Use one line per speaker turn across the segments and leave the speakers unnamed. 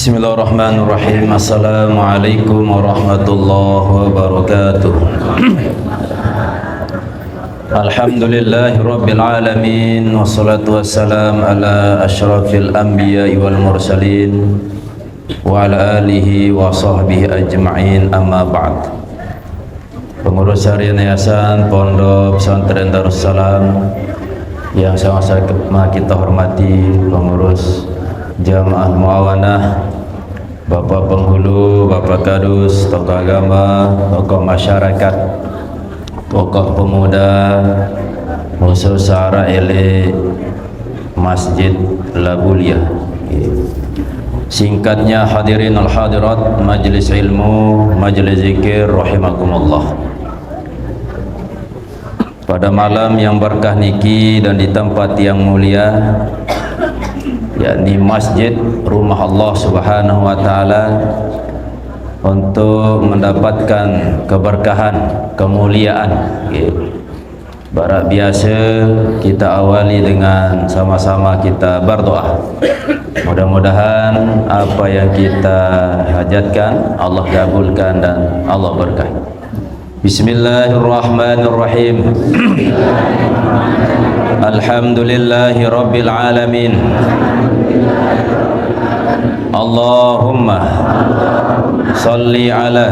Bismillahirrahmanirrahim. Assalamualaikum warahmatullahi wabarakatuh. Alhamdulillahi rabbil alamin, wassalatu wassalam ala asyrafil anbiya'i wal mursalin wa ala alihi wa sahbihi ajma'in, amma ba'd. Pengurus harian Yayasan Pondok Pesantren Darussalam yang sama-sama kita hormati, pengurus Jamaah Muawanah, Bapak Penghulu, Bapak Kadus, tokoh agama, tokoh masyarakat, tokoh pemuda, khusus arah ele Masjid Labulia. Singkatnya, hadirin al-hadirat majlis ilmu, majlis zikir rahimakumullah. Pada malam yang berkah niki dan di tempat yang mulia, yakni masjid rumah Allah Subhanahu wa taala, untuk mendapatkan keberkahan, kemuliaan. Barak biasa kita awali dengan sama-sama kita berdoa. Mudah-mudahan apa yang kita hajatkan Allah kabulkan dan Allah berkahi. Bismillahirrahmanirrahim. Alhamdulillahi rabbil alamin. Allahumma salli ala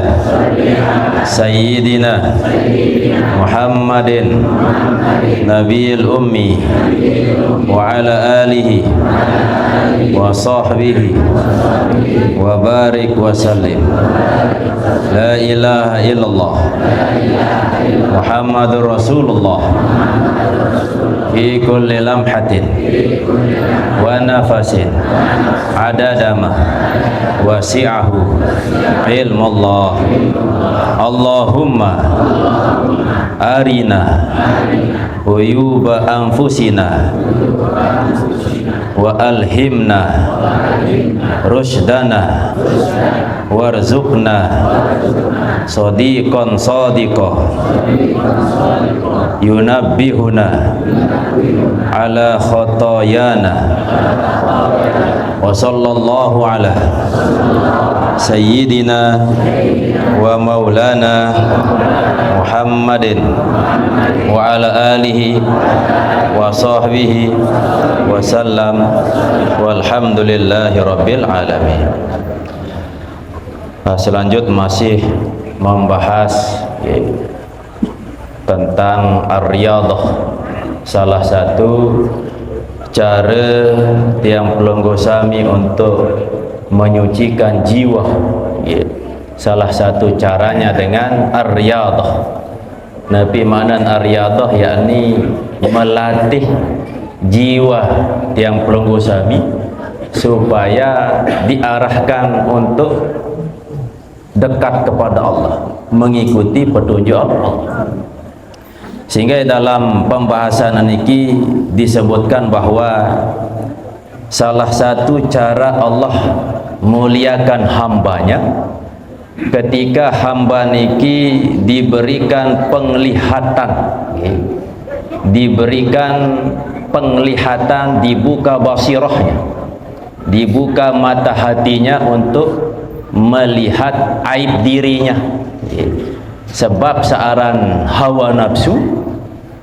sayyidina Muhammadin nabiyil ummi wa ala alihi wa sahbihi wa barik wa sallim. La ilaha illallah Muhammadur Rasulullah fi kulli lamhatin wa nafasin adadama wasi'ahu ilmullah. Allahumma arina uyuba anfusina wa alhimna rushdana warzuqna sadiqan sadiqah yunabbihuna ala khotoyana wa sallallahu ala sayyidina wa maulana Muhammadin wa ala alihi wa sahbihi wa sallam, walhamdulillahi rabbil alamin. Selanjut masih membahas tentang ar-riyadhah, salah satu cara tiang pelonggo sami untuk menyucikan jiwa. Salah satu caranya dengan ar-riyadhah. Nabi makna ar-riyadhah yakni melatih jiwa tiang pelonggo sami supaya diarahkan untuk dekat kepada Allah, mengikuti petunjuk Allah. Sehingga dalam pembahasan ini disebutkan bahwa salah satu cara Allah muliakan hambanya ketika hamba niki diberikan penglihatan, dibuka basirahnya, dibuka mata hatinya untuk melihat aib dirinya. Sebab seorang hawa nafsu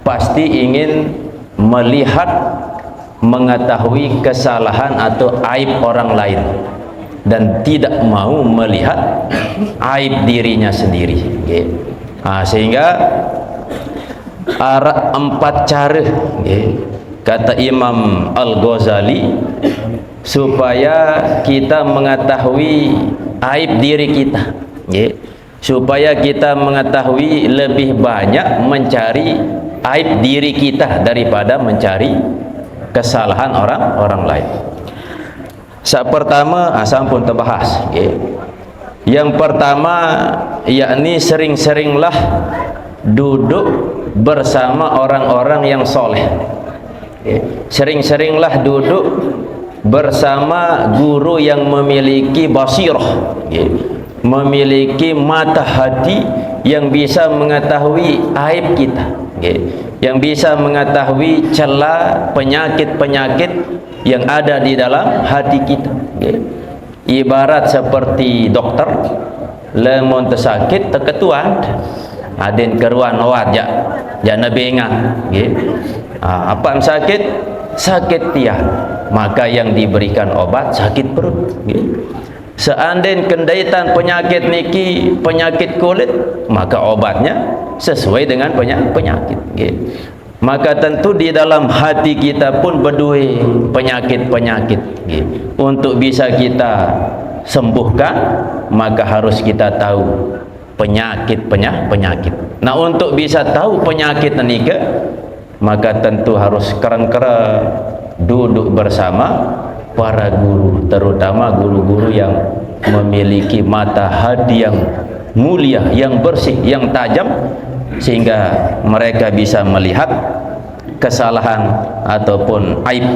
pasti ingin melihat, mengetahui kesalahan atau aib orang lain dan tidak mau melihat aib dirinya sendiri. Sehingga ada 4 cara, kata Imam Al-Ghazali, supaya kita mengetahui aib diri kita, supaya kita mengetahui lebih banyak mencari aib diri kita daripada mencari kesalahan orang lain. Pertama, sampun terbahas. Yang pertama yakni sering-seringlah duduk bersama orang-orang yang soleh. Sering-seringlah duduk bersama guru yang memiliki basirah, memiliki mata hati yang bisa mengetahui aib kita, yang bisa mengetahui celah penyakit-penyakit yang ada di dalam hati kita. ibarat seperti dokter lemon tersakit terketuan adin keruan awat jangan bengang apa yang sakit tiang, maka yang diberikan obat sakit perut seandainya kendaitan penyakit niki penyakit kulit, maka obatnya sesuai dengan penyakit maka tentu di dalam hati kita pun berdua penyakit-penyakit untuk bisa kita sembuhkan, maka harus kita tahu penyakit. Nah, untuk bisa tahu penyakit nika, maka tentu harus keren-keren duduk bersama para guru, terutama guru-guru yang memiliki mata hati yang mulia, yang bersih, yang tajam, sehingga mereka bisa melihat kesalahan ataupun aib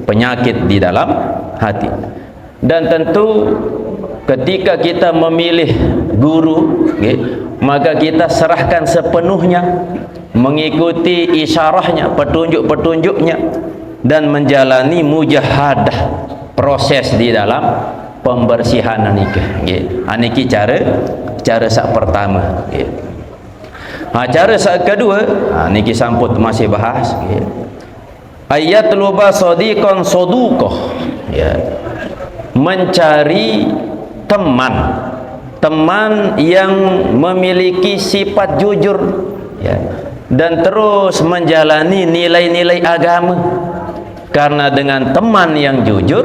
penyakit di dalam hati. Dan tentu ketika kita memilih guru maka kita serahkan sepenuhnya, mengikuti isyarahnya, petunjuk-petunjuknya, dan menjalani mujahadah, proses di dalam pembersihan nikah. Niki cara sak pertama. Cara sak kedua, niki samput masih bahas. Ayat luba sadiqan saduqah. Mencari teman yang memiliki sifat jujur dan terus menjalani nilai-nilai agama. Karena dengan teman yang jujur,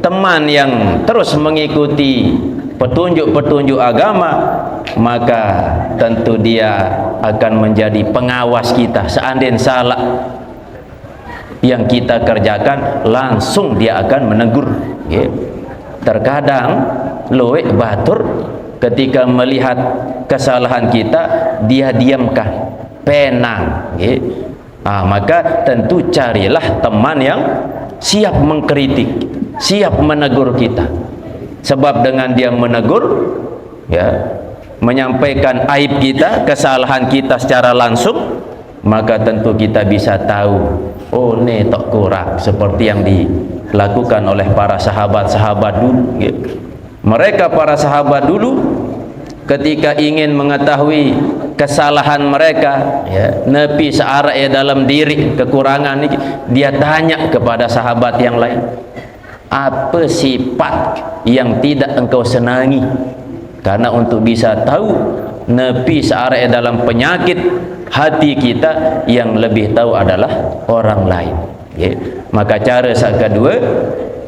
teman yang terus mengikuti petunjuk-petunjuk agama, maka tentu dia akan menjadi pengawas kita. Seandainya salah yang kita kerjakan, langsung dia akan menegur. Terkadang loe batur ketika melihat kesalahan kita, dia diamkan, penang. Maka tentu carilah teman yang siap mengkritik, siap menegur kita. Sebab dengan dia menegur, menyampaikan aib kita, kesalahan kita secara langsung, maka tentu kita bisa tahu, oh ini tak kurang, seperti yang dilakukan oleh para sahabat-sahabat dulu. Mereka para sahabat dulu ketika ingin mengetahui kesalahan mereka, nepi searah dalam diri kekurangan ini, dia tanya kepada sahabat yang lain, apa sifat yang tidak engkau senangi? Karena untuk bisa tahu nepi searah dalam penyakit hati kita, yang lebih tahu adalah orang lain. Maka cara kedua,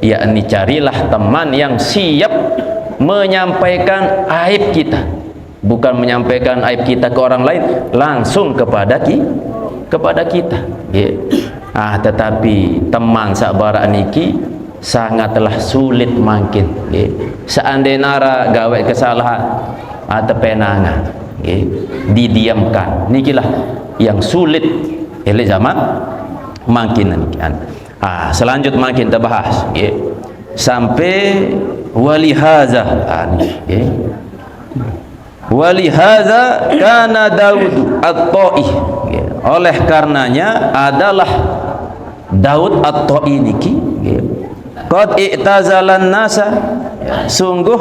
yakni carilah teman yang siap menyampaikan aib kita, bukan menyampaikan aib kita ke orang lain, langsung kepada kita. Tetapi teman sabara niki sangatlah sulit makin. Seandainya nara gawe kesalahan atau penangan, didiamkan, nikilah yang sulit oleh zaman makin nikian. Selanjut makin terbahas sampai walihaza. Walihaza kana Daud at-Ta'i, oleh karenanya adalah Daud at-Ta'i niki qad i'tazalan nasa, sungguh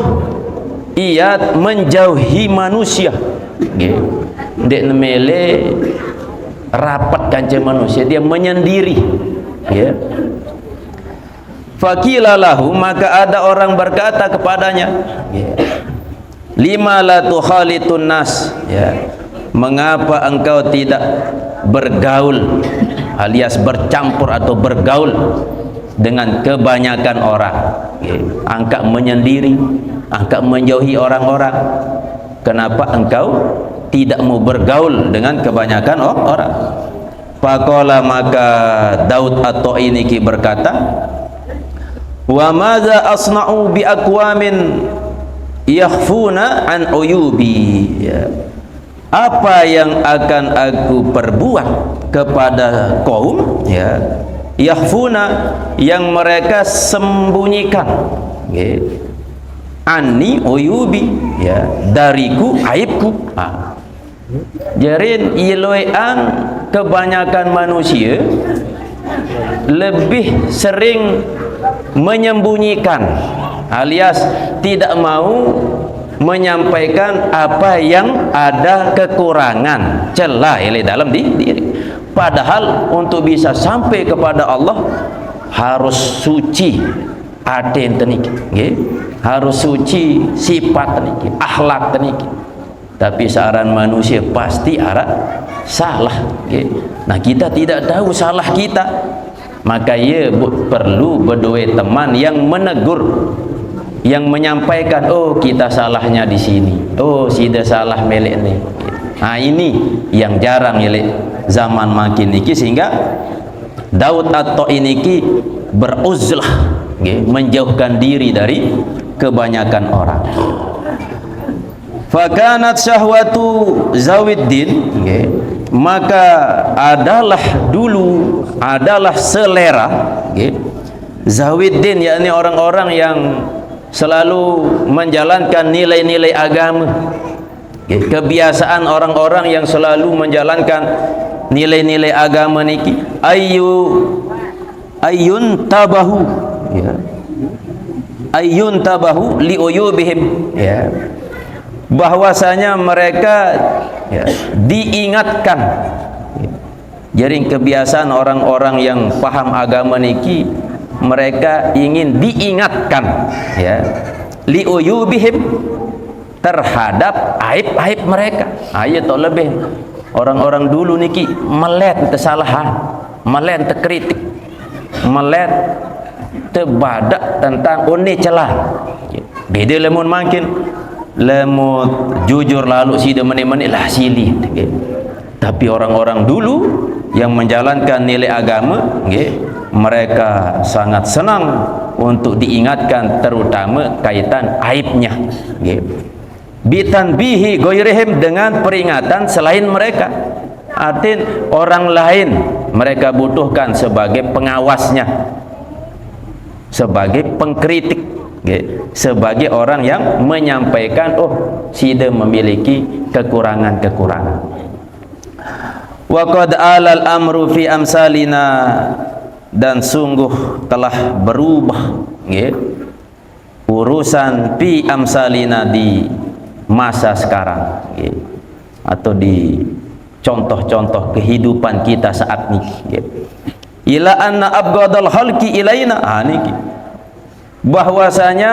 ia menjauhi manusia. Dek nemele rapat kanca manusia, dia menyendiri. Faqila lahu, maka ada orang berkata kepadanya, lima la tukhalitun nas, mengapa engkau tidak bergaul alias bercampur atau bergaul dengan kebanyakan orang? Engkau menyendiri, engkau menjauhi orang-orang. Kenapa engkau tidak mau bergaul dengan kebanyakan orang? Faqala, maka Daud atau ini berkata, wa madza asna'u bi aqwamin yakhfuna an uyubi, apa yang akan aku perbuat kepada kaum yakhfuna, yang mereka sembunyikan, anni uyubi, dariku aibku. Jarin iloean kebanyakan manusia lebih sering menyembunyikan alias tidak mau menyampaikan apa yang ada kekurangan, celah dalam diri. Padahal untuk bisa sampai kepada Allah harus suci aden teniki, harus suci sifat teniki, akhlak teniki. Tapi saran manusia pasti arah salah. Nah, kita tidak tahu salah kita, maka ia perlu berdua teman yang menegur, yang menyampaikan, oh kita salahnya di sini, oh sida salah melek ni. Nah, ini yang jarang melek zaman makin niki, sehingga Daud At-Ta'i niki beruzlah, menjauhkan diri dari kebanyakan orang. Fakanat syahwatu Zawiddin, maka adalah selera Zawiddin, yakni orang-orang yang selalu menjalankan nilai-nilai agama, kebiasaan orang-orang yang selalu menjalankan nilai-nilai agama niki, ayun tabahu li uyubihim, bahwasanya mereka diingatkan. Jadi kebiasaan orang-orang yang paham agama niki, mereka ingin diingatkan, li uyubihim, terhadap aib-aib mereka. Ayat lebih orang-orang dulu niki melet kesalahan, melet kritik, melet terbadak tentang one celah. Beda lemun makin lemut jujur lalu sida menit-menit lah silih. Tapi orang-orang dulu yang menjalankan nilai agama, mereka sangat senang untuk diingatkan, terutama kaitan aibnya, bitanbihi ghairihim, dengan peringatan selain mereka. Artinya orang lain mereka butuhkan sebagai pengawasnya, sebagai pengkritik, sebagai orang yang menyampaikan, oh sida memiliki kekurangan-kekurangan. Wa qad alal amru fi amsalina, dan sungguh telah berubah urusan fi amsalina, di masa sekarang, atau di contoh-contoh kehidupan kita saat ini. Ila anna abghadal khalqi ilaina, niki bahwasanya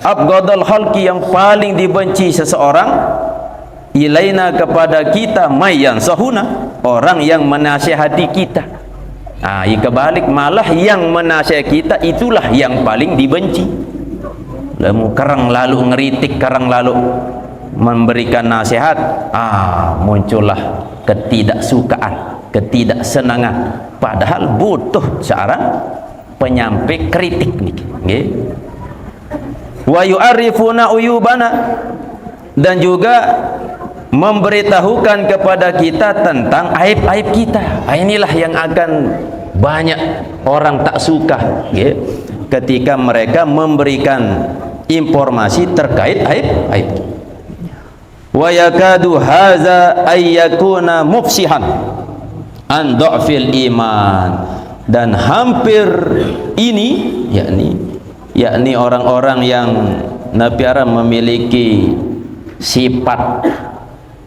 abghadal khalqi, yang paling dibenci seseorang, ilaina, kepada kita, mayyan sahuna, orang yang menasihati kita. Kebalik, malah yang menasihati kita itulah yang paling dibenci. Lalu kerang lalu ngeritik, kerang lalu memberikan nasihat, muncullah ketidaksukaan, ketidaksenangan. Padahal butuh seorang penyampai kritik nih. Wa yu'arifuna uyubana, dan juga memberitahukan kepada kita tentang aib-aib kita. Inilah yang akan banyak orang tak suka, ketika mereka memberikan informasi terkait aib-aib. Wa yakadu haza ayyakuna mufsihan an dha'fil iman, dan hampir ini yakni orang-orang yang nabiara memiliki sifat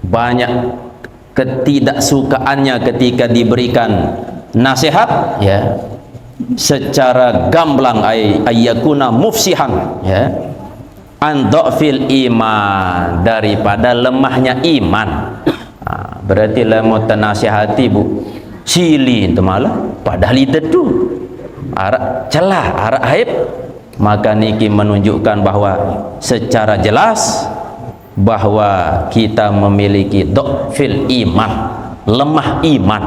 banyak ketidaksukaannya ketika diberikan nasihat, secara gamblang, ayyakuna mufsihan, an dha'fil iman, daripada lemahnya iman. Berarti lemu tenasihati bu sili itu malah, padahal itu tu arak celah, arak aib. Maka niki menunjukkan bahwa secara jelas bahwa kita memiliki dha'fil iman, lemah iman.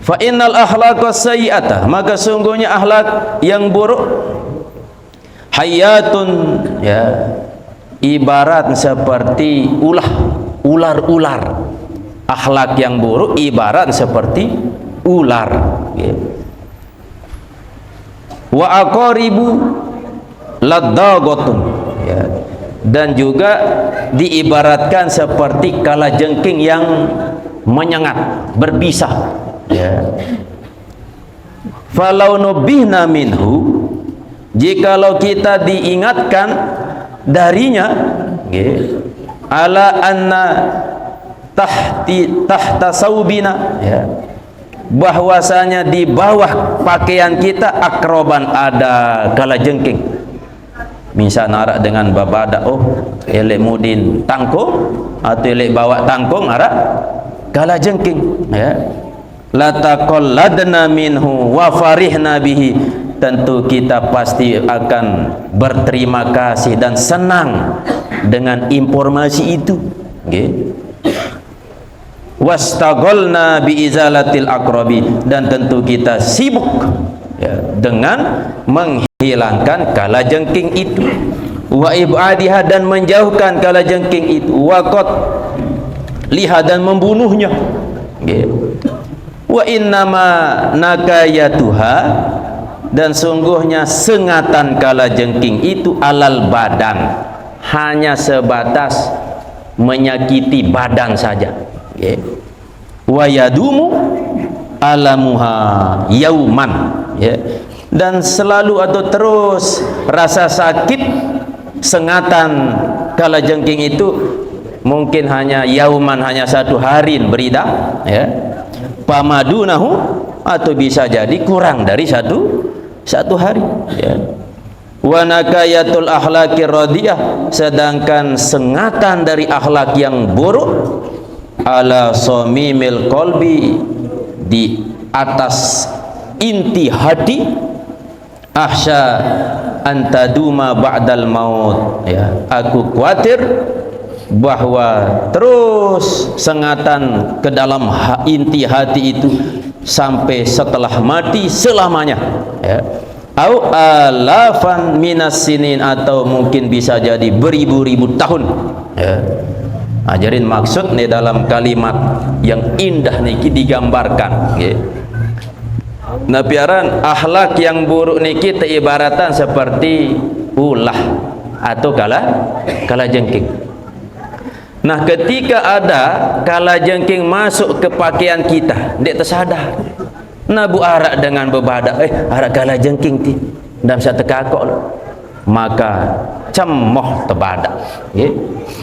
Fa innal akhlaqa sayyi'ata, maka sungguhnya akhlak yang buruk, hayatun, ibarat seperti ular-ular. Akhlak yang buruk ibarat seperti ular. Wa aqaribu ladaghatun, dan juga diibaratkan seperti kalajengking yang menyengat, berbisa. Falau nubihna minhu, jikalau kita diingatkan darinya, okay, ala anna tahta saubina, ya, bahwasanya di bawah pakaian kita akroban ada kalajengking. Misal narak dengan babada, oh elek mudin tangkung atau elek bawa tangkung arak kalajengking, ya. Lataqalladna minhu wa farihna bihi, tentu kita pasti akan berterima kasih dan senang dengan informasi itu, okay. Wastagolna biizalatil akrabi, dan tentu kita sibuk, ya, dengan menghilangkan kalajengking itu, wa ibadiha, dan menjauhkan kalajengking itu, wa qad liha, dan membunuhnya, okay. Wa innama nakayatuha, dan sungguhnya sengatan kalajengking itu alal badan, hanya sebatas menyakiti badan saja, okay. Wa yadumu alamuha yauman, ya, dan selalu atau terus rasa sakit sengatan kalajengking itu mungkin hanya yauman, hanya satu hari berida, ya, pamadunahu, atau bisa jadi kurang dari satu hari, ya. Wa nakayatul akhlaqir radiyah, sedangkan sengatan dari akhlak yang buruk ala somimil qalbi, di atas inti hati, ahsya antaduma ba'dal maut, ya, aku khawatir bahwa terus sengatan ke dalam inti hati itu sampai setelah mati selamanya, ya. Au alafan minas sinin, atau mungkin bisa jadi beribu-ribu tahun, ya. Ajarin maksud nih dalam kalimat yang indah niki digambarkan, ya. Nah piaran akhlak yang buruk niki ibaratan seperti ulah atau kalajengking. Nah ketika ada kalajengking masuk ke pakaian kita, dia tersadar, nah bu arak dengan bebadak, arak kalajengking ti dalam satu kakok, maka cemoh terbadak, ya,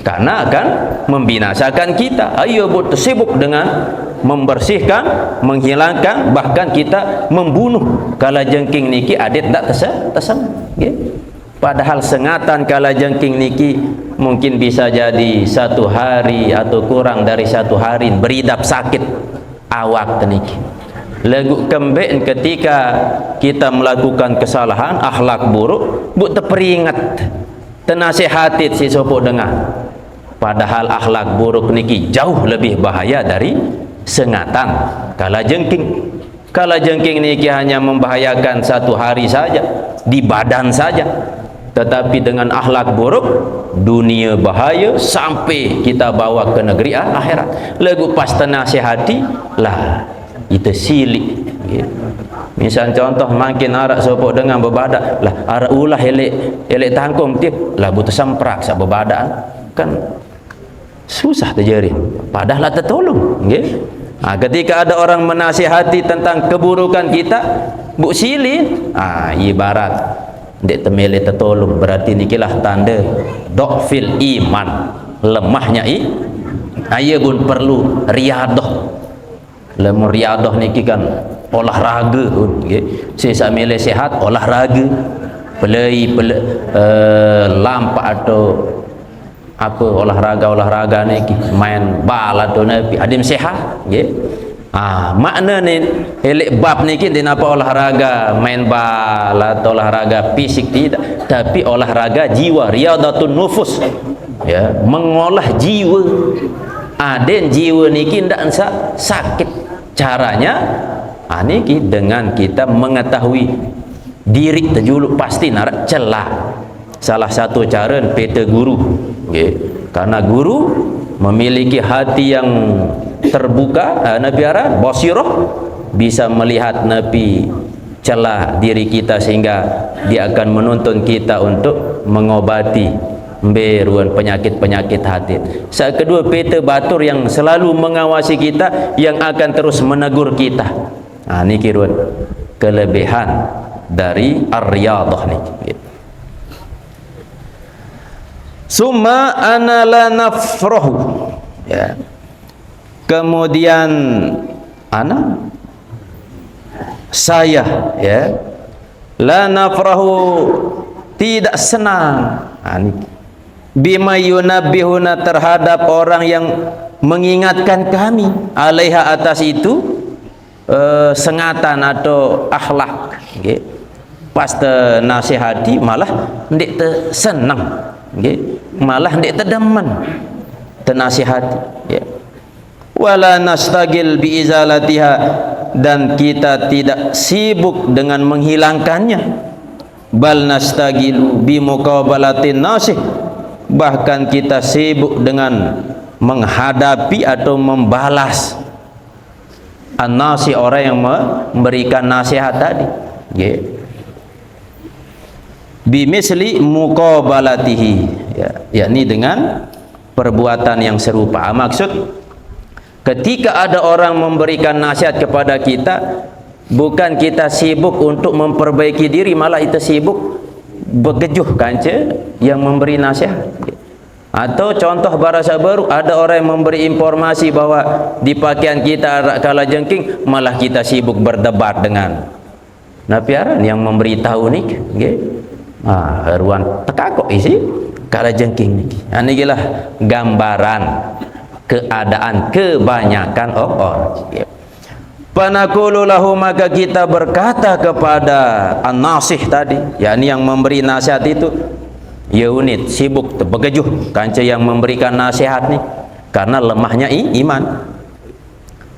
karena akan membinasakan kita. Ayo bu tersibuk dengan membersihkan, menghilangkan, bahkan kita membunuh kalajengking niki adet tak tersam, ya. Padahal sengatan kalajengking niki mungkin bisa jadi satu hari atau kurang dari satu hari beridap sakit awak teniki. Lagu kembek ketika kita melakukan kesalahan akhlak buruk, bu terperingat, tenasihatit si sopok dengar. Padahal akhlak buruk niki jauh lebih bahaya dari sengatan kalajengking. Kalajengking niki hanya membahayakan satu hari saja, di badan saja. Tetapi dengan akhlak buruk, dunia bahaya sampai kita bawa ke negeri akhirat. Lagu pas tenasihati lah itu silik, gitu. Misal contoh makin arak sopok dengan bebadak lah, arak ulah elek tangkung tip lah butuh semprak sa bebadak, kan susah terjadi, padahal tertolong, gitu. Nah, ketika ada orang menasihati tentang keburukan kita, bu silin, ibarat dek temele tertolong, berarti nikilah tanda dokfil iman, lemahnya ayah pun perlu riadah. Lemu riadah niki kan olahraga pun, saya sambil sehat olahraga, lampak atau apa olahraga niki main bal atau nabi adim sehat, makna ni elek bab niki dia apa olahraga main bal atau olahraga fisik tidak, tapi olahraga jiwa, riadatun nufus, ya, mengolah jiwa. Aden jiwa niki ndak sakit. Caranya niki dengan kita mengetahui diri terjuluk pasti narak celah. Salah satu cara peta guru, okay. Karena guru memiliki hati yang terbuka, nabi arah basirah, bisa melihat nabi celah diri kita sehingga dia akan menuntun kita untuk mengobati beruan penyakit-penyakit hati. Saat kedua peta batur yang selalu mengawasi kita, yang akan terus menegur kita. Ini kiruan kelebihan dari ar-riyadah ni. Summa ana la nafrahu, ya. Kemudian saya, ya, la nafrahu, tidak senang, bima yunabbihuna, terhadap orang yang mengingatkan kami, alaiha, atas itu, sengatan atau akhlak, okay. Pas nasihati malah ndik senang, okay. Malah ndik demen tenasihati, ya. Wala nastagil bi izalatiha, dan kita tidak sibuk dengan menghilangkannya. Bal nastagilu bi muqabalatin nasih, bahkan kita sibuk dengan menghadapi atau membalas an-nasih, orang yang memberikan nasihat tadi, ya. Bimisli muqabalatihi, ya, yakni dengan perbuatan yang serupa. Maksud, ketika ada orang memberikan nasihat kepada kita, bukan kita sibuk untuk memperbaiki diri, malah kita sibuk bergejuh kanca yang memberi nasihat. Atau contoh bahasa baru, ada orang yang memberi informasi bahwa di pakaian kita ada kala jengking, malah kita sibuk berdebat dengan napiaran yang memberitahu ni, okay. Ruang tekakok isi kala jengking ni. Ini gila gambaran keadaan kebanyakan orang. Panaqulu lahu, maka kita berkata kepada an-nasih tadi, yakni yang memberi nasihat itu, ya unit sibuk bergejuh kanca yang memberikan nasihat ni karena lemahnya iman.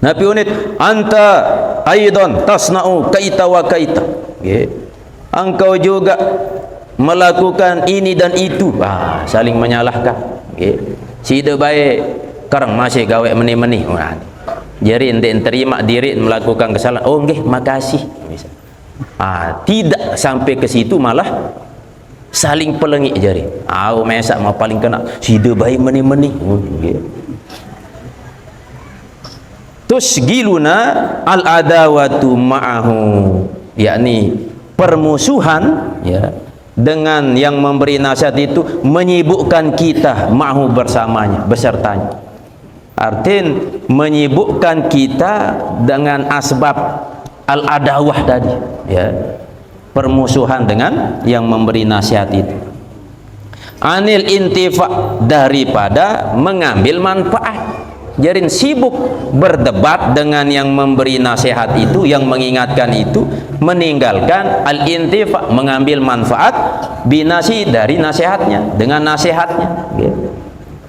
Nabi unit, anta aidan tasna'u kaita wa kaita, ya. Engkau juga melakukan ini dan itu, saling menyalahkan, ya. Sida baik sekarang masih gawe meni-meni, jadi ente terima diri melakukan kesalahan, oh nggih makasih, tidak sampai ke situ, malah saling pelengik jari, mesak mau paling kena sida baik meni-meni, tusgiluna al-adawatu ma'ahu, yakni permusuhan, ya, dengan yang memberi nasihat itu menyibukkan kita, ma'ahu, bersamanya, besertanya. Artinya menyibukkan kita dengan asbab al-adawah tadi, ya, permusuhan dengan yang memberi nasihat itu. Anil intifa, daripada mengambil manfaat. Jadi sibuk berdebat dengan yang memberi nasihat itu, yang mengingatkan itu, meninggalkan al-intifa, mengambil manfaat binasi, dari nasihatnya, dengan nasihatnya, ya.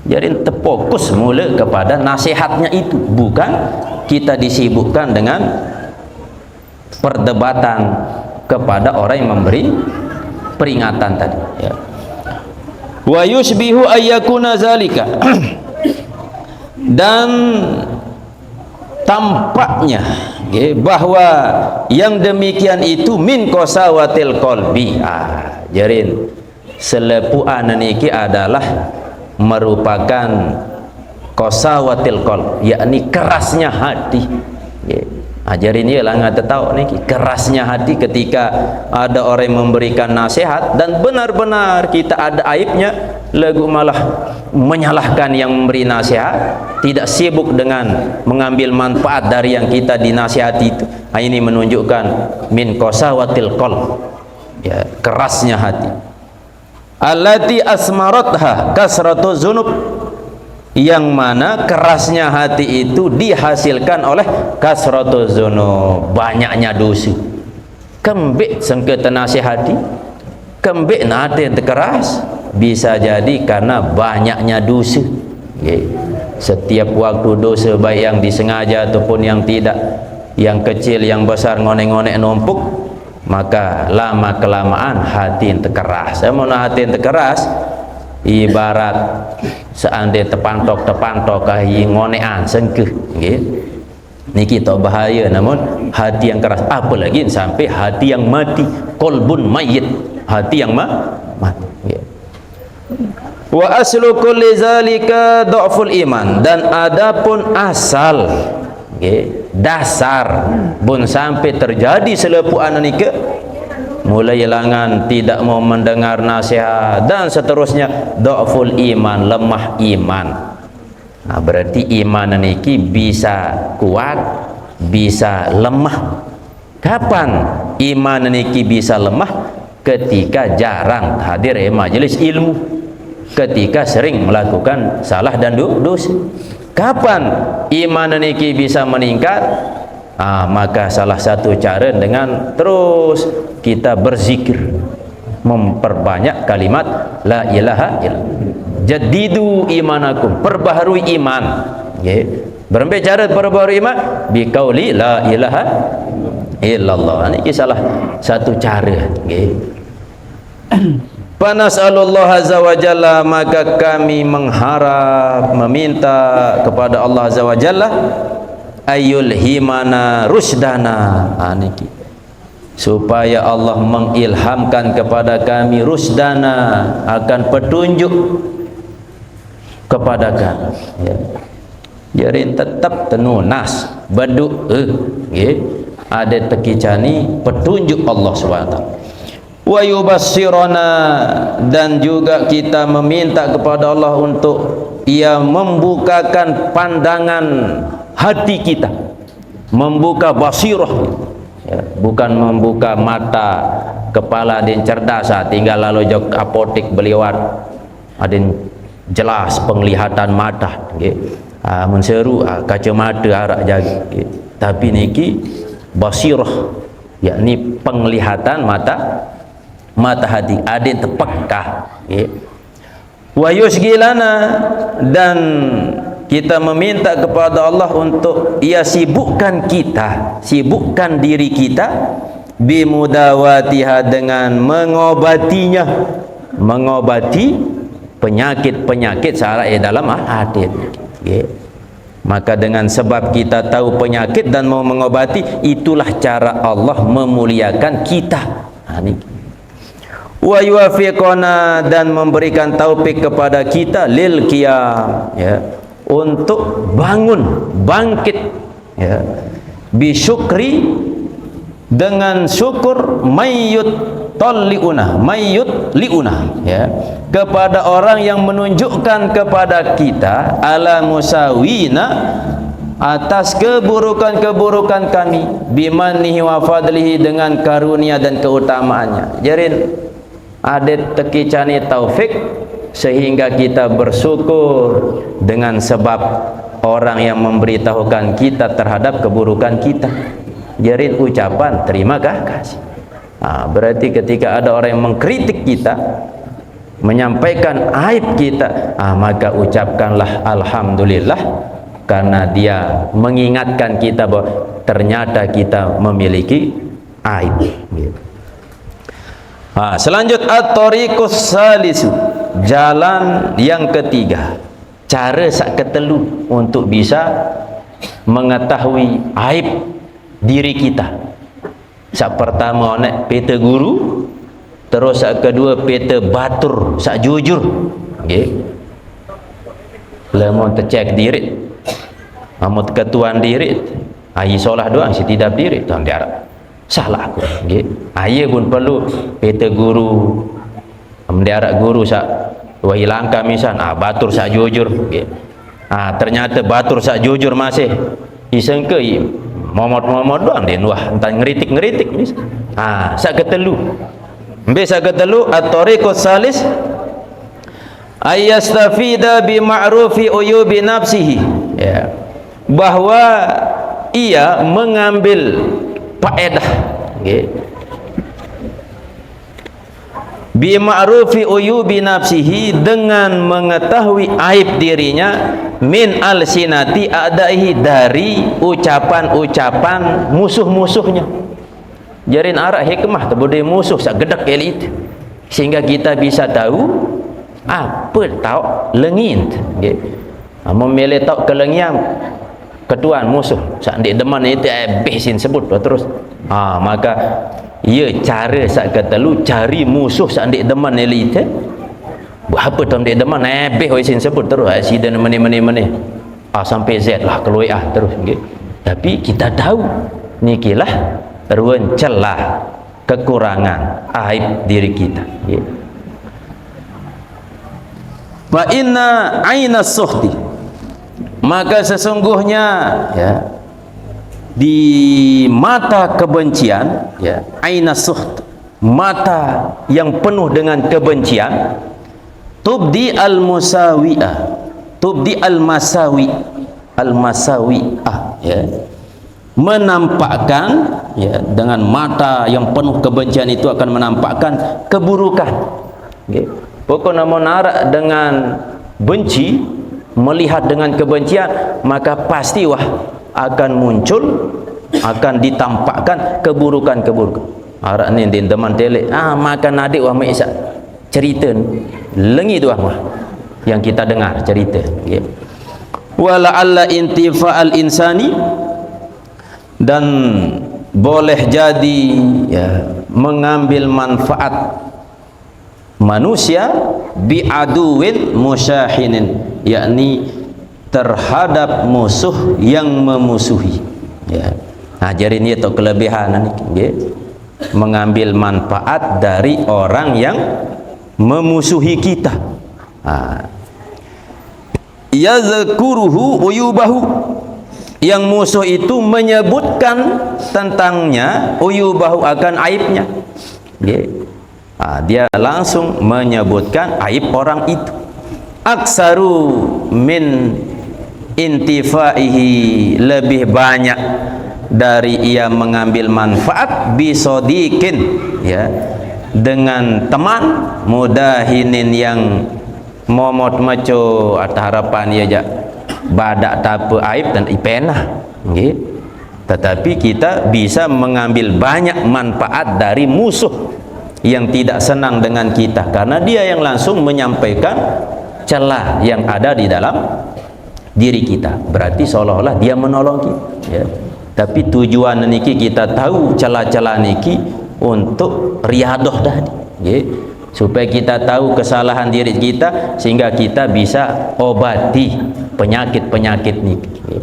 Jadi terfokus mula kepada nasihatnya itu, bukan kita disibukkan dengan perdebatan kepada orang yang memberi peringatan tadi, ya. Wa yushbihu ayyakuna zalika dan tampaknya, ya, bahwa yang demikian itu min qasawatil qalbi, jadi selepuan niki adalah merupakan qasawatil qalb, yakni kerasnya hati, ya. Jadi ini lah ngata tahu niki kerasnya hati ketika ada orang yang memberikan nasihat dan benar-benar kita ada aibnya, lagu malah menyalahkan yang memberi nasihat, tidak sibuk dengan mengambil manfaat dari yang kita dinasihati itu. Ini menunjukkan min qasawatil qalb, ya, kerasnya hati. Allati asmaratha kasratu dzunub, yang mana kerasnya hati itu dihasilkan oleh kasratu dzunub, banyaknya dosa. Kembik sengke tenasihati, kembik hati yang terkeras, bisa jadi karena banyaknya dosa, ya. Setiap waktu dosa, baik yang disengaja ataupun yang tidak, yang kecil yang besar, ngonek-ngonek numpuk, maka lama kelamaan hati yang terkeras. Mau hati yang terkeras, ibarat seandainya terpantok kahi ngonekan sengkeh, gitu. Niki tak bahaya, namun hati yang keras, apalagi sampai hati yang mati, kolbun mayit, hati yang mati, gitu. Wa aslu kulli zalika dha'ful iman, dan adapun asal, okay, dasar pun sampai terjadi selepuan nikah mulai hilangan, tidak mau mendengar nasihat dan seterusnya. Dhaful iman, lemah iman. Nah, berarti iman niki bisa kuat, bisa lemah. Kapan iman niki bisa lemah? Ketika jarang hadir majelis ilmu, ketika sering melakukan salah dan dosa. Kapan iman niki bisa meningkat? Maka salah satu cara dengan terus kita berzikir, memperbanyak kalimat la ilaha illallah. Jadidu imanakum, perbaharui iman. Berapa cara perbaharui iman? Biqauli la ilaha illallah. Ini salah satu cara. Panas'alullah azza wa jalla, maka kami mengharap, meminta kepada Allah azza wa jalla ayul himana rusdana, niki supaya Allah mengilhamkan kepada kami rusdana, akan petunjuk kepada kami, ya. Jadi tetap tenunas beduk ada tekicani petunjuk Allah SWT. Wa yubassirana, dan juga kita meminta kepada Allah untuk Ia membukakan pandangan hati kita, membuka basirah, ya, bukan membuka mata kepala yang cerdas, tinggal lalu jok apotek beliwat ada jelas penglihatan mata, menseru kacamata harap jaga, tapi niki basirah, yakni penglihatan mata hati, ada tepekah, wa yusgilana, dan kita meminta kepada Allah untuk Ia sibukkan kita, sibukkan diri kita bimudawatiha, dengan mengobatinya, mengobati penyakit-penyakit syarat dalam hati. Maka dengan sebab kita tahu penyakit dan mau mengobati, itulah cara Allah memuliakan kita. Wa yuwafiqana, dan memberikan taufik kepada kita lil qiyam, ya, untuk bangun, bangkit, ya, bisyukri, dengan syukur, mayyut liuna, ya, kepada orang yang menunjukkan kepada kita ala musawina, atas keburukan-keburukan kami, bimanihi wa fadlihi, dengan karunia dan keutamaannya. Jadi ada tekicani taufik sehingga kita bersyukur dengan sebab orang yang memberitahukan kita terhadap keburukan kita. Jadi ucapan terima kasih. Berarti ketika ada orang yang mengkritik kita, menyampaikan aib kita, maka ucapkanlah alhamdulillah, karena dia mengingatkan kita bahwa ternyata kita memiliki aib. Selanjut at-tariqus salisu, jalan yang ketiga, cara sak ketelu untuk bisa mengetahui aib diri kita. Sak pertama nak peta guru, terus sak kedua peta batur, sak jujur. Lemon tercek diri, amun ketuan diri, ayi solah doang si tidak diri, tuan diarap salah aku. Aye pun perlu peta guru, mendiarak guru sak wahilangka misal, batur sak jujur. Ternyata batur sak jujur masih isengke momot-momot doang dia, wah entah ngeritik misal. Sak ketelu, sak ketelu at-tariqus salis ayastafida bi ma'rufi uyubi nafsihi, ya, bahwa ia mengambil faedah, bi ma'rufi uyubi nafsihi, dengan mengetahui aib dirinya, min alsinati a'daihi, dari ucapan-ucapan musuh-musuhnya. Jarin arak hikmah terbudi musuh sak gedak elit, sehingga kita bisa tahu apa tau lengin, memilih tau kelengiam ketuan musuh sak ndik deman itu besin sebut terus. Maka ia cara sak ketelu cari musuh sak ndik deman elite, buat apa tau ndik deman besin sebut terus accident meni sampai Z lah keluar terus. Tapi kita tahu nikilah ruan celah kekurangan, aib diri kita. Ya. Fa inna ainas suhti, maka sesungguhnya ya, di mata kebencian, ya, ainas suht, mata yang penuh dengan kebencian, tubdi al-musawi'ah, tubdi al-masawi, al-masawi'ah, ya, menampakkan, ya, dengan mata yang penuh kebencian itu akan menampakkan keburukan. Okay. Pokok namun narak dengan benci, melihat dengan kebencian, maka pastilah akan muncul, akan ditampakkan keburukan-keburukan. Arak ni teman telek, makan adik wah maisa cerita lengi tu mah yang kita dengar cerita. Okay. Wala alla intifa'al insani, dan boleh jadi, ya, mengambil manfaat manusia bi'aduwin musyahinin, yakni terhadap musuh yang memusuhi. Ya. Nah, jadi ini itu kelebihan ini, ya, mengambil manfaat dari orang yang memusuhi kita. Yazkuruhu uyubahu, yang musuh itu menyebutkan tentangnya, uyubahu, akan aibnya. Ya. Dia langsung menyebutkan aib orang itu. Aksaru min intifaihi, lebih banyak dari ia mengambil manfaat, bisodikin, ya, dengan teman, mudahinin, yang momot maco atau harapan ia jak badak tapa aib dan ipenah. Okay. Tetapi kita bisa mengambil banyak manfaat dari musuh yang tidak senang dengan kita, karena dia yang langsung menyampaikan celah yang ada di dalam diri kita. Berarti seolah-olah dia menolong kita, ya. Tapi tujuan niki kita tahu celah-celah niki untuk riadah tadi, ya, supaya kita tahu kesalahan diri kita, sehingga kita bisa obati penyakit-penyakit niki, ya.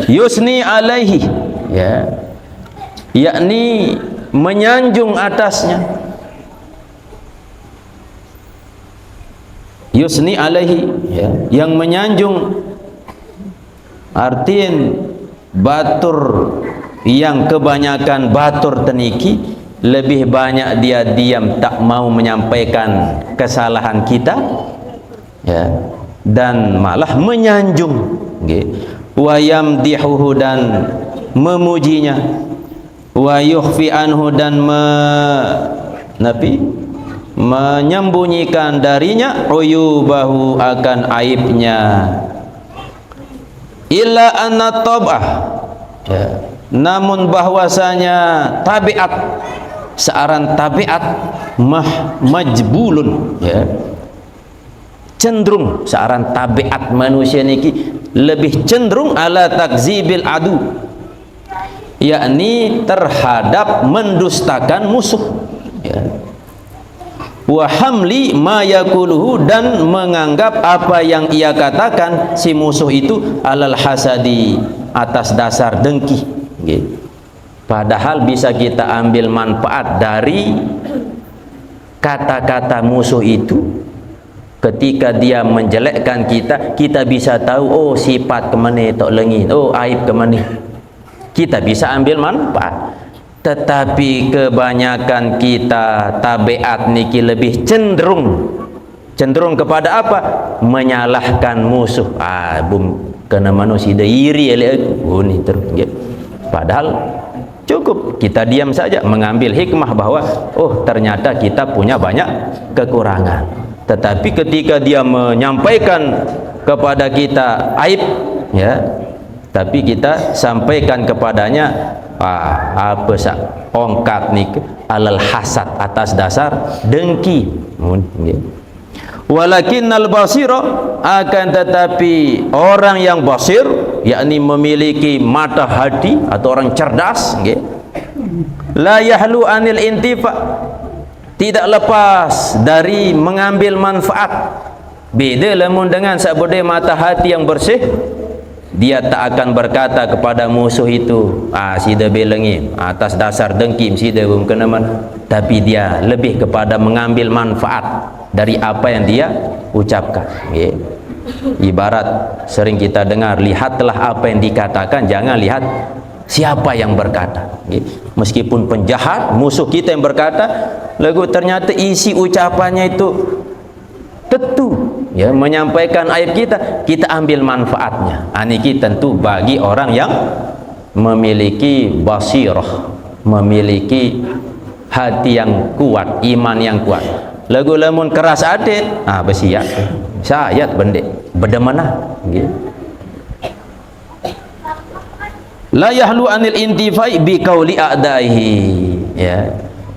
Yusni alaihi, ya, yakni menyanjung atasnya. Yusni alaihi, ya, yang menyanjung, artiin batur yang kebanyakan batur teniki, lebih banyak dia diam, tak mau menyampaikan kesalahan kita, ya, dan malah menyanjung, okay. Wa yamdihuhu, dan memujinya, wa yukhfi anhu, dan menyembunyikan darinya, uyubahu, akan aibnya. Illa anna tab'ah, ya, namun bahwasanya tabiat, searan tabiat majbulun, ya, cenderung, searan tabiat manusia niki lebih cenderung ala takzibil adu, yakni terhadap mendustakan musuh, ya. Wa hamli ma yakuluhu, dan menganggap apa yang ia katakan si musuh itu alal hasadi, atas dasar dengki, okay. Padahal bisa kita ambil manfaat dari kata-kata musuh itu. Ketika dia menjelekkan kita, kita bisa tahu, oh sifat kemana tok lengin, oh aib kemana, kita bisa ambil manfaat. Tetapi kebanyakan kita tabiat niki lebih cenderung kepada apa? Menyalahkan musuh. Kena manusia dah iri ni terus. Padahal cukup kita diam saja, mengambil hikmah bahwa oh ternyata kita punya banyak kekurangan. Tetapi ketika dia menyampaikan kepada kita aib, ya, tapi kita sampaikan kepadanya apa sak ongkat ni alal hasad, atas dasar dengki. Walakinnal basira, akan tetapi orang yang basir, yakni memiliki mata hati atau orang cerdas, okay, la yahlu anil intifa, tidak lepas dari mengambil manfaat. Beda lamun dengan sabode mata hati yang bersih, dia tak akan berkata kepada musuh itu, sida belengi atas dasar dengki sida belum kena mana, tapi dia lebih kepada mengambil manfaat dari apa yang dia ucapkan. Ibarat sering kita dengar, lihatlah apa yang dikatakan, jangan lihat siapa yang berkata. Meskipun penjahat, musuh kita yang berkata, lalu ternyata isi ucapannya itu tentu menyampaikan aib kita, kita ambil manfaatnya. Ini tentu bagi orang yang memiliki basirah, memiliki hati yang kuat, iman yang kuat. Lagu lamun keras adet, bersiap syayat bendek bedemana gitu. La yahlu anil intifai bi qauli a'daihi,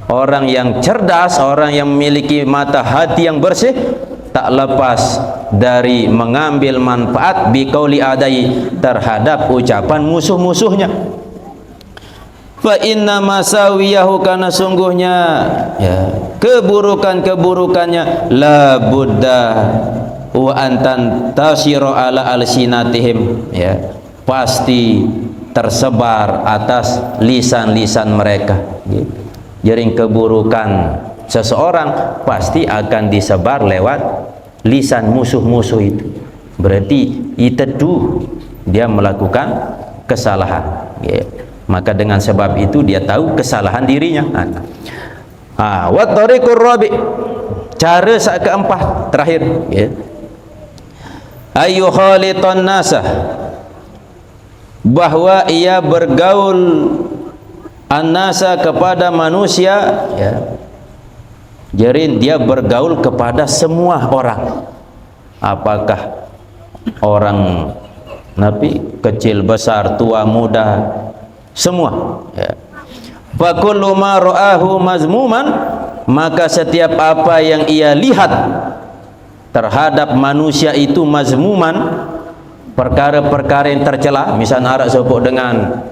orang yang cerdas, orang yang memiliki mata hati yang bersih, tak lepas dari mengambil manfaat bi qauli a'daihi, terhadap ucapan musuh-musuhnya. Fa inna masawiyahu, karena sungguhnya keburukan-keburukannya la budda wa antan tasira ala alsinatihim, pasti tersebar atas lisan-lisan mereka. Jadi keburukan seseorang pasti akan disebar lewat lisan musuh-musuh itu. Berarti itu dia melakukan kesalahan. Maka dengan sebab itu dia tahu kesalahan dirinya. Wa tariqur rabi', cara keempat terakhir, ayu khalitan nasa, bahwa ia bergaul an-nasa kepada manusia, jadi dia bergaul kepada semua orang, apakah orang nabi, kecil besar, tua muda, semua. Fa kullu ma ra'ahu mazmuman, maka setiap apa yang ia lihat terhadap manusia itu mazmuman, perkara-perkara yang tercela, misal arak sopok dengan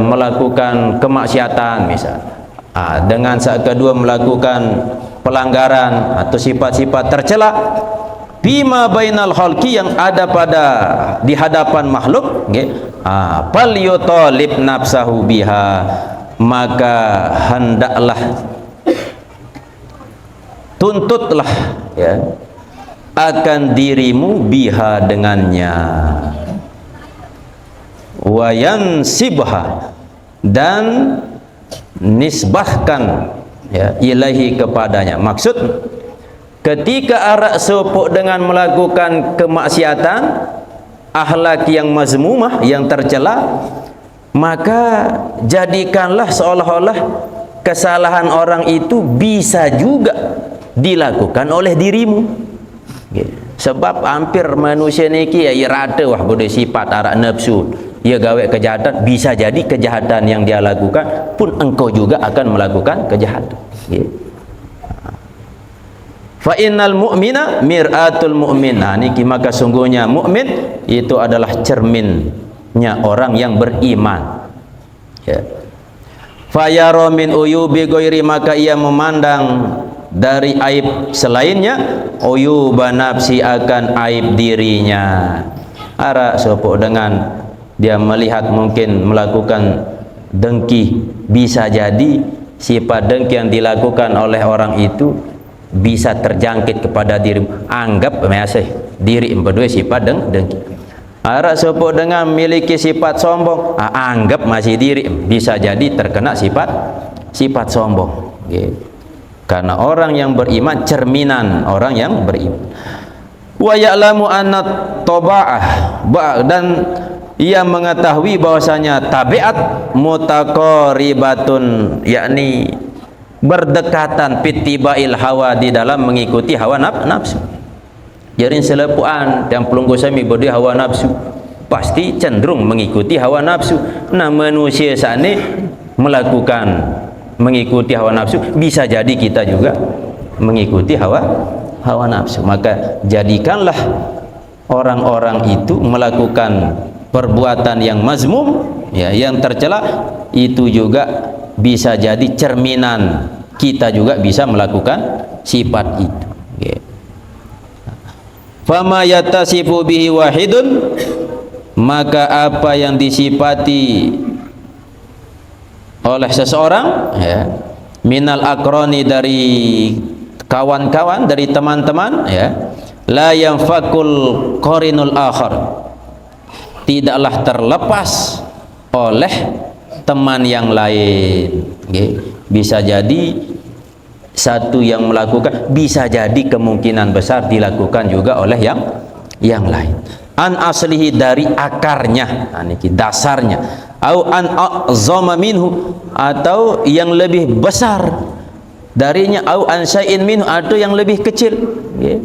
melakukan kemaksiatan, misal dengan saat kedua melakukan pelanggaran atau sifat-sifat tercela, bima bainal khalqi, yang ada pada di hadapan makhluk, fal yutalib nafsahu biha, maka hendaklah tuntutlah akan dirimu biha dengannya, wa yansibha, dan nisbahkan ilahi kepadanya. Maksud ketika arak sopok dengan melakukan kemaksiatan, akhlak yang mazmumah, yang tercela, maka jadikanlah seolah-olah kesalahan orang itu bisa juga dilakukan oleh dirimu. Sebab hampir manusia ni ya rata wah boleh sifat arak nafsu, ia gawe kejahatan, bisa jadi kejahatan yang dia lakukan pun engkau juga akan melakukan kejahatan. Fa innal mu'mina mir'atul mu'min, niki maka sungguhnya mukmin itu adalah cerminnya orang yang beriman. Fa yara min uyubi ghairi, maka ia memandang dari aib selainnya, uyuba nafsi, akan aib dirinya. Ara sopok dengan dia melihat mungkin melakukan dengki, bisa jadi sifat dengki yang dilakukan oleh orang itu bisa terjangkit kepada diri. Anggap masih diri berdua sifat dengki. Ara sopok dengan memiliki sifat sombong, anggap masih diri bisa jadi terkena sifat sombong. Karena orang yang beriman cerminan orang yang beriman. Wa ya'lamu anna taba'ah, dan ia mengetahui bahwasanya tabiat mutaqaribatun, yakni berdekatan, pittibail hawa, di dalam mengikuti hawa nafsu. Jadi selepuan yang pelunggu sami bodi hawa nafsu pasti cenderung mengikuti hawa nafsu. Nah, manusia saat ini mengikuti hawa nafsu, bisa jadi kita juga mengikuti hawa nafsu. Maka jadikanlah orang-orang itu melakukan perbuatan yang mazmum, yang tercela, itu juga bisa jadi cerminan kita juga bisa melakukan sifat itu. Fama yattasifu bihi wahidun, maka apa yang disifati oleh seseorang, ya, minal akroni, dari kawan-kawan, dari teman-teman, ya, la yanfakul qarinul akhar, tidaklah terlepas oleh teman yang lain. Okay. Bisa jadi satu yang melakukan, bisa jadi kemungkinan besar dilakukan juga oleh yang lain. An aslihi, dari akarnya, ini dasarnya, au an a'zama minhu, atau yang lebih besar darinya, au an syai'in minhu, atau yang lebih kecil. Okay.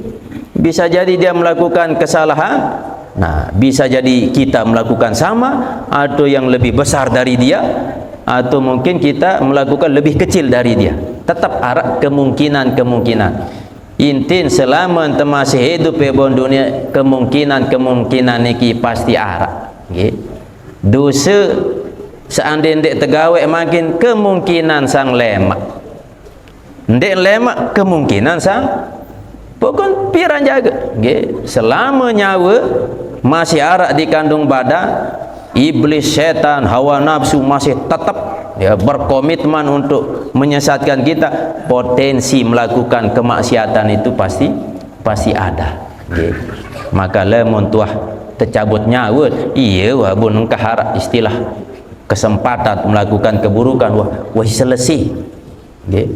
Bisa jadi dia melakukan kesalahan, nah bisa jadi kita melakukan sama, atau yang lebih besar dari dia, atau mungkin kita melakukan lebih kecil dari dia. Tetap ada kemungkinan-kemungkinan. Intin selama ente masih hidup di dunia, kemungkinan-kemungkinan ini pasti ada. Okay. Dosa seandainya ndek tegawe makin, kemungkinan sang lemak. Ndek lemak, kemungkinan sang pokok piran jaga. Okay. Selama nyawa masih ada di kandung badan, iblis, setan, hawa nafsu masih tetap, ya, berkomitmen untuk menyesatkan kita, potensi melakukan kemaksiatan itu pasti ada. Okay. Maka lamun tuah tercabut nyawa, iya wabun engkau harap istilah kesempatan melakukan keburukan, wah selesai. Okay.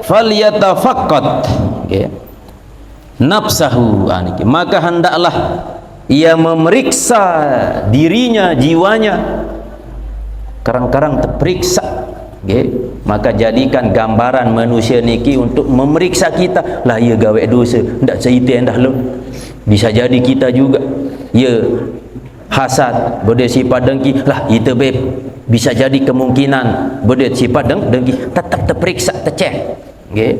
Falyatafaqqat, okay, nafsahu, maka hendaklah ia memeriksa dirinya, jiwanya. Karang-karang terperiksa, okay. Maka jadikan gambaran manusia niki untuk memeriksa kita. Lah ia gawe dosa, ndak cerita endah lu. Bisa jadi kita juga, ya, hasad, berde sifat dengki. Lah itu beb, bisa jadi kemungkinan berde sifat dengki. Tetap terperiksa, tercek, okay.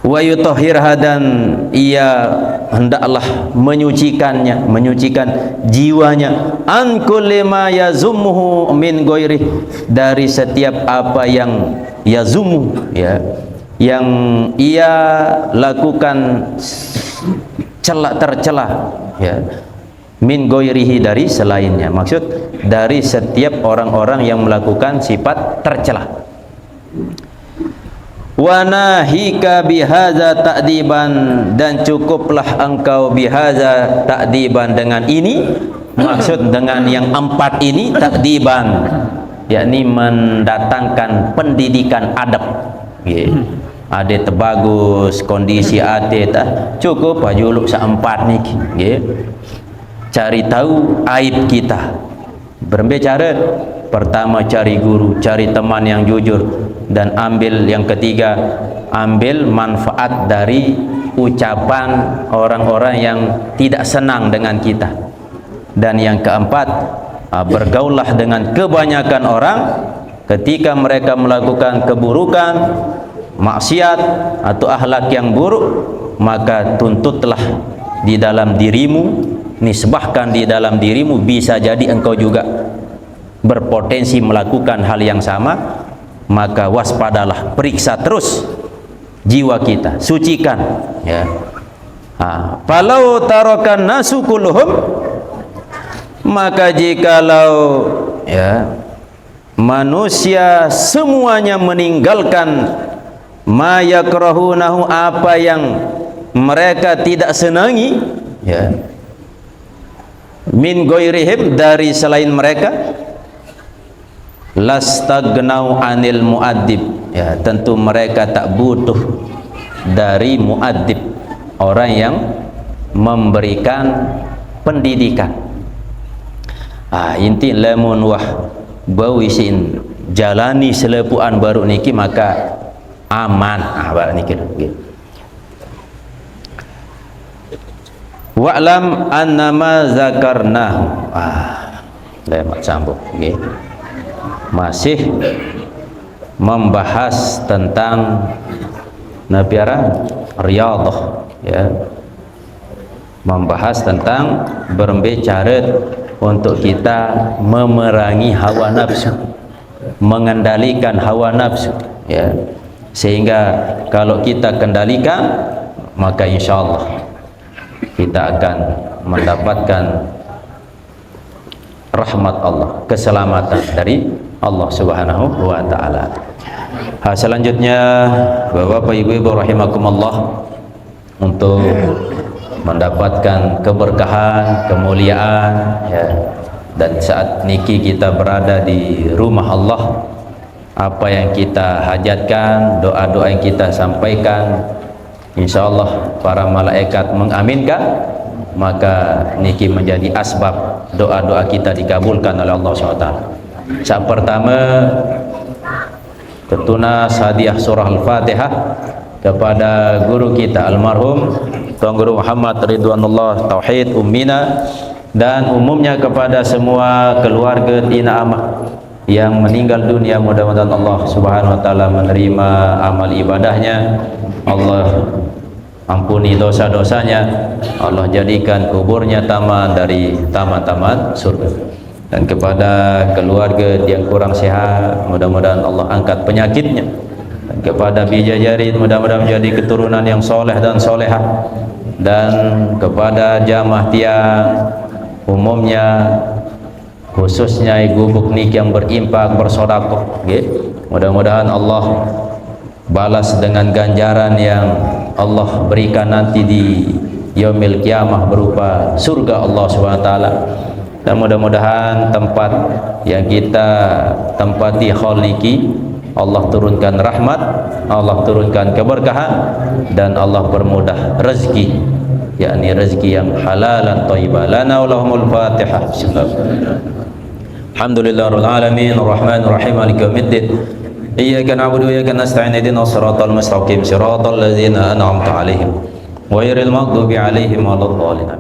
Wa yutahhirha, dan ia hendaklah menyucikannya, menyucikan jiwanya, an kulli ma yazumuhu min ghairi, dari setiap apa yang yazumu, ya, yang ia lakukan tercela, ya, min ghairihi, dari selainnya. Maksud dari setiap orang-orang yang melakukan sifat tercela. Wa nahika bihaza ta'diban, dan cukuplah engkau bihaza ta'diban, dengan ini, maksud dengan yang empat ini, ta'diban, yakni mendatangkan pendidikan adab. Yeah. Ada terbagus kondisi ate tak cukup ajuluk seempat ni. Yeah. Cari tahu aib kita, berbicara. Pertama cari guru, cari teman yang jujur, dan ambil yang ketiga, ambil manfaat dari ucapan orang-orang yang tidak senang dengan kita. Dan yang keempat, bergaullah dengan kebanyakan orang ketika mereka melakukan keburukan, maksiat atau akhlak yang buruk, maka tuntutlah di dalam dirimu, nisbahkan di dalam dirimu, bisa jadi engkau juga berpotensi melakukan hal yang sama. Maka waspadalah, periksa terus jiwa kita, sucikan, ya. Falau tarakan nasu kulluhum, maka jikalau, ya, manusia semuanya meninggalkan ma yakrahunahu, apa yang mereka tidak senangi, ya, min ghairihim, dari selain mereka, lastagnau anil muaddib, ya, tentu mereka tak butuh dari muaddib, orang yang memberikan pendidikan. Inti lamun wah bau isin jalani selepuan baru niki, maka aman. Baru niki. Wa'lam annama zakarnahu. Lemak sambung. Okay. Masih membahas tentang nabiara riyadhah, ya, membahas tentang berbicara untuk kita memerangi hawa nafsu, mengendalikan hawa nafsu, ya, sehingga kalau kita kendalikan, maka insyaallah kita akan mendapatkan rahmat Allah, keselamatan dari Allah Subhanahu wa taala. Selanjutnya Bapak Ibu rahimakumullah, untuk mendapatkan keberkahan, kemuliaan ya, dan saat niki kita berada di rumah Allah, apa yang kita hajatkan, doa-doa yang kita sampaikan, insyaallah para malaikat mengaminkan, maka niki menjadi asbab doa-doa kita dikabulkan oleh Allah SWT. Yang pertama, tertunas hadiah surah Al-Fatihah kepada guru kita almarhum Tuan Guru Muhammad Ridwanullah Tauhid Ummina, dan umumnya kepada semua keluarga Tina Amah yang meninggal dunia. Mudah-mudahan Allah Subhanahu wa taala menerima amal ibadahnya, Allah ampuni dosa-dosanya, Allah jadikan kuburnya taman dari taman-taman surga. Dan kepada keluarga yang kurang sehat, mudah-mudahan Allah angkat penyakitnya. Dan kepada Bijajarit, mudah-mudahan menjadi keturunan yang soleh dan solehah. Dan kepada jamaah tiang umumnya, khususnya gubuk nik yang berimpak, bersodakoh, mudah-mudahan Allah balas dengan ganjaran yang Allah berikan nanti di yaumil kiamah berupa surga Allah SWT. Dan mudah-mudahan tempat yang kita tempati hal niki, Allah turunkan rahmat, Allah turunkan keberkahan, dan Allah permudah rezeki, yakni rezeki yang halalan thayyibah. Lana wa lahumul Fatihah. Alhamdulillahirabbil alamin, arrahmanir rahim, maliki yaumiddin. Iyyaka na'budu wa iyyaka nasta'in, ihdinas siratal mustaqim, siratal ladzina an'amta 'alaihim ghairil maghdubi 'alaihim waladdallin.